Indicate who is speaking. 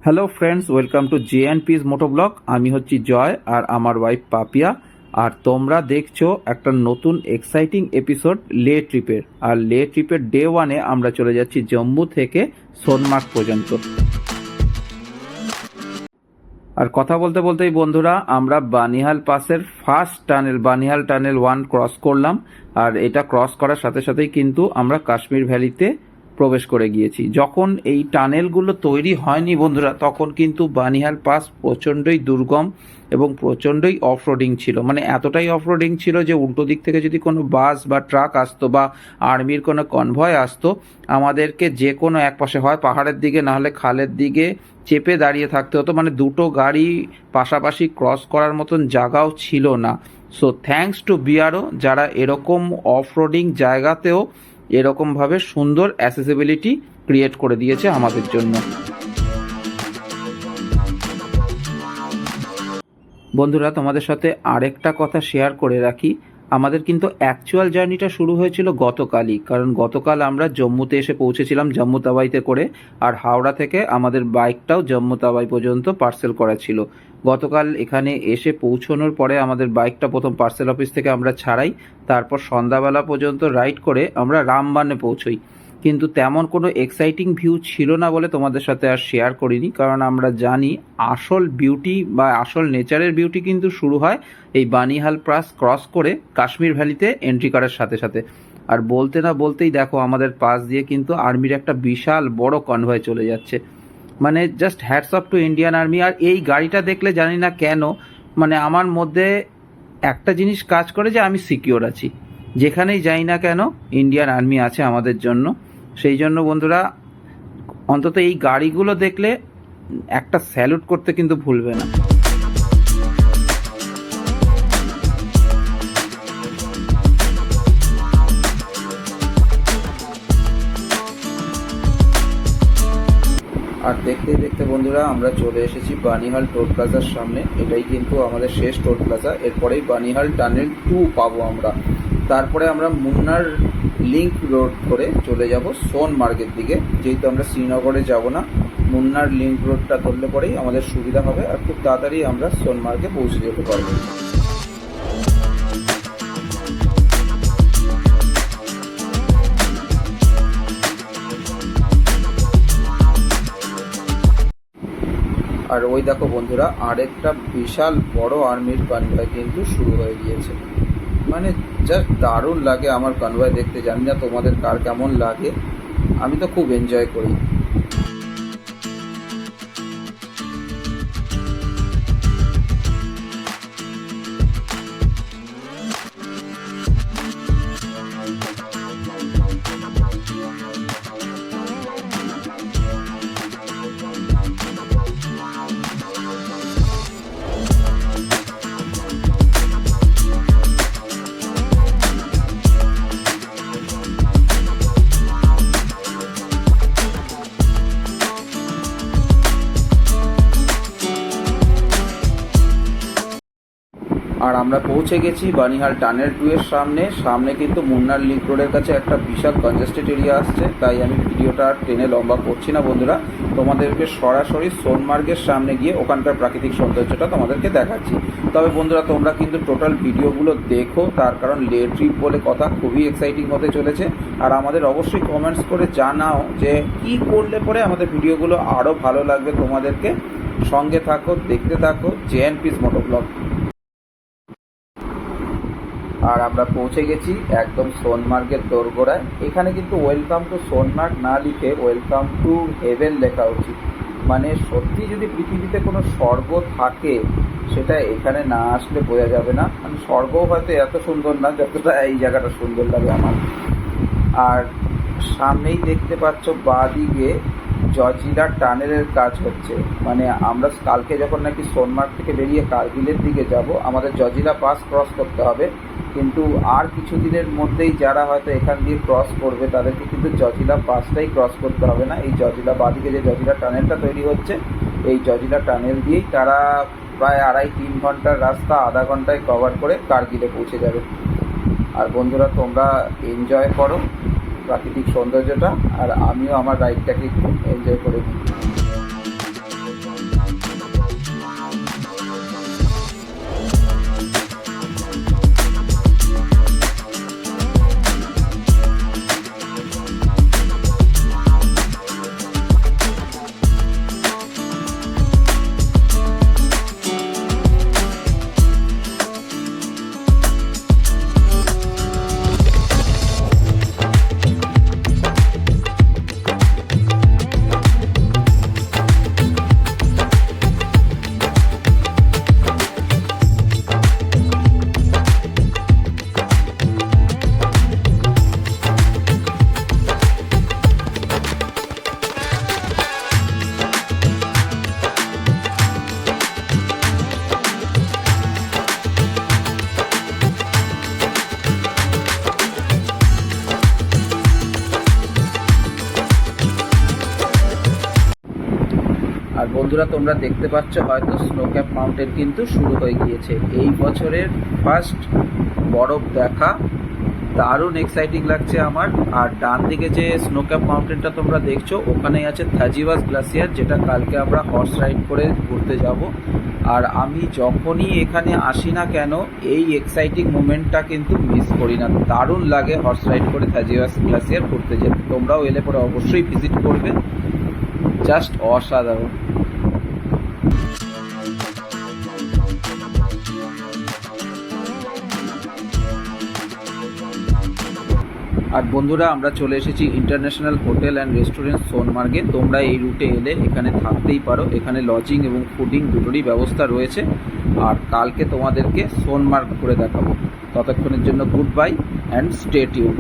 Speaker 1: Hello friends, welcome to J and piece moto blog. আমি হচ্ছি জয় আর আমার ওয়াইফ পাপিয়া। আর তোমরা দেখছো একটা নতুন এক্সাইটিং এপিসোড লে ট্রিপের। আর লে ট্রিপের ডে ওয়ানে আমরা চলে যাচ্ছি জম্মু থেকে সোনমার্গ পর্যন্ত। আর কথা বলতে বলতেই বন্ধুরা আমরা বানিহাল পাসের first tunnel Banihal tunnel 1 cross করলাম। আর এটা ক্রস করার সাথে সাথেই কিন্তু আমরা কাশ্মীর ভ্যালিতে প্রবেশ করে গিয়েছি। যখন এই টানেলগুলো তৈরি হয়নি বন্ধুরা, তখন কিন্তু বানিহাল পাস প্রচণ্ডই দুর্গম এবং প্রচণ্ডই অফ রোডিং ছিল। মানে এতটাই অফ রোডিং ছিল যে উল্টো দিক থেকে যদি কোনো বাস বা ট্রাক আসতো বা আর্মির কোনো কনভয় আসতো, আমাদেরকে যে কোনো এক পাশে হয় পাহাড়ের দিকে না হলে খালের দিকে চেপে দাঁড়িয়ে থাকতে হতো। মানে দুটো গাড়ি পাশাপাশি ক্রস করার মতন জায়গাও ছিল না। সো থ্যাঙ্কস টু বিআরও, যারা এরকম অফ রোডিং জায়গাতেও এরকমভাবে সুন্দর অ্যাসেসিবিলিটি ক্রিয়েট করে দিয়েছে আমাদের জন্য। বন্ধুরা, তোমাদের সাথে আরেকটা কথা শেয়ার করে রাখি। আমাদের কিন্তু অ্যাকচুয়াল জার্নিটা শুরু হয়েছিল গতকালই, কারণ গতকাল আমরা জম্মুতে এসে পৌঁছেছিলাম জম্মু তাওয়াইতে করে। আর হাওড়া থেকে আমাদের বাইকটাও জম্মু তাওয়াই পর্যন্ত পার্সেল করা ছিল। গতকাল এখানে এসে পৌঁছানোর পরে আমাদের বাইকটা প্রথম পার্সেল অফিস থেকে আমরা ছাড়াই, তারপর সন্ধ্যাবেলা পর্যন্ত রাইড করে আমরা রামবানে পৌঁছই। কিন্তু তেমন কোনো এক্সাইটিং ভিউ ছিল না বলে তোমাদের সাথে আর শেয়ার করিনি, কারণ আমরা জানি আসল বিউটি বা আসল নেচারের বিউটি কিন্তু শুরু হয় এই বানিহাল পাস ক্রস করে কাশ্মীর ভ্যালিতে এন্ট্রি করার সাথে সাথে। আর বলতে না বলতেই দেখো আমাদের পাশ দিয়ে কিন্তু আর্মির একটা বিশাল বড় কনভয় চলে যাচ্ছে। মানে just hats off to Indian army. আর এই গাড়িটা দেখলে জানি না কেন মানে আমার মধ্যে একটা জিনিস কাজ করে যে আমি সিকিওর আছি, যেখানেই যাই না কেন ইন্ডিয়ান আর্মি আছে আমাদের জন্য। সেই জন্য বন্ধুরা অন্তত এই গাড়িগুলো দেখলে একটা স্যালুট করতে কিন্তু ভুলবে না। আর দেখতে দেখতে বন্ধুরা আমরা চলে এসেছি বানিহাল টোল প্লাজার সামনে। এটাই কিন্তু আমাদের শেষ টোল প্লাজা। এরপরেই বানিহাল টানেল 2 পাবো আমরা। তারপরে আমরা মুন্নার লিঙ্ক রোড ধরে চলে যাব সোনমার্গের দিকে। যেহেতু আমরা শ্রীনগরে যাব না, মুন্নার লিঙ্ক রোডটা ধরলে পরেই আমাদের সুবিধা হবে আর খুব তাড়াতাড়ি আমরা সোনমার্গে পৌঁছে যেতে পারবো। আর ওই দেখো বন্ধুরা আরেকটা বিশাল বড় আর্মির কনভয় কিন্তু শুরু হয়ে গিয়েছে। মানে জাস্ট দারুণ লাগে আমার কনভয় দেখতে। জানি না তোমাদের কার কেমন লাগে, আমি তো খুব এনজয় করি। আর আমরা পৌঁছে গেছি বানিহাল টানেল 2 এর সামনে। সামনে কিন্তু মুন্নার লিঙ্ক রোডের কাছে একটা বিশাল কনজেস্টেড এরিয়া আসছে, তাই আমি ভিডিওটা আর টেনে লম্বা করছি না বন্ধুরা। তোমাদেরকে সরাসরি সোনমার্গের সামনে গিয়ে ওখানকার প্রাকৃতিক সৌন্দর্যটা তোমাদেরকে দেখাচ্ছি। তবে বন্ধুরা তোমরা কিন্তু টোটাল ভিডিওগুলো দেখো, তার কারণ লে ট্রিপ বলে কথা খুবই এক্সাইটিং হতে চলেছে। আর আমাদের অবশ্যই কমেন্টস করে জানাও যে কী করলে পরে আমাদের ভিডিওগুলো আরও ভালো লাগবে তোমাদেরকে। সঙ্গে থাকো, দেখতে থাকো J and piece moto blog. আর আমরা পৌঁছে গেছি একদম সোনমার্গের দোরগোড়ায়। এখানে কিন্তু ওয়েলকাম টু সোনমার্গ না লিখে ওয়েলকাম টু হেভেন লেখা উচিত। মানে সত্যি যদি পৃথিবীতে কোনো স্বর্গ থাকে সেটা এখানে না আসলে বোঝা যাবে না। মানে স্বর্গও হয়তো এত সুন্দর না যতটা এই জায়গাটা সুন্দর লাগে আমার। আর সামনেই দেখতে পাচ্ছ বাঁদিকে জজিলা টানেলের কাজ হচ্ছে। মানে আমরা কালকে যখন নাকি সোনমার্গ থেকে বেরিয়ে কার্গিলের দিকে যাব, আমাদের জজিলা পাস ক্রস করতে হবে। কিন্তু আর কিছুদিনের মধ্যেই যারা হয়তো এখান দিয়ে ক্রস করবে তাদেরকে কিন্তু জজিলা পাসটাই ক্রস করতে হবে না। এই জজিলা বাঁদিকে যে জজিলা টানেলটা তৈরি হচ্ছে, এই জজিলা টানেল দিয়েই তারা প্রায় 2.5-3 ঘন্টার রাস্তা আধা ঘন্টায় কভার করে কার্গিলে পৌঁছে যাবে। আর বন্ধুরা তোমরা এনজয় করো প্রাকৃতিক সৌন্দর্যটা, আর আমিও আমার রাইডটাকে একটু এনজয় করে দিই। আর বন্ধুরা তোমরা দেখতে পাচ্ছ হয়তো স্নো ক্যাপ মাউন্টেন কিন্তু শুরু হয়ে গিয়েছে। এই বছরের ফার্স্ট বরফ দেখা, দারুণ এক্সাইটিং লাগছে আমার। আর ডান দিকে যে স্নো ক্যাপ মাউন্টেনটা তোমরা দেখছো ওখানেই আছে থাজিওয়াস গ্লাসিয়ার, যেটা কালকে আমরা হর্স রাইড করে ঘুরতে যাব। আর আমি যখনই এখানে আসি না কেন এই এক্সাইটিং মোমেন্টটা কিন্তু মিস করি না। দারুণ লাগে হর্স রাইড করে থাজিওয়াস গ্লাসিয়ার ঘুরতে যেতে। তোমরাও এলে পরে অবশ্যই ভিজিট করবে, জাস্ট অসাধারণ। আর বন্ধুরা আমরা চলে এসেছি ইন্টারন্যাশনাল হোটেল অ্যান্ড রেস্টুরেন্ট সোনমার্গে। তোমরা এই রুটে এলে এখানে থাকতেই পারো, এখানে লজিং এবং ফুডিং দুটোরই ব্যবস্থা রয়েছে। আর কালকে তোমাদেরকে সোনমার্গ ঘুরে দেখাবো। ততক্ষণের জন্য good bye and stay tuned.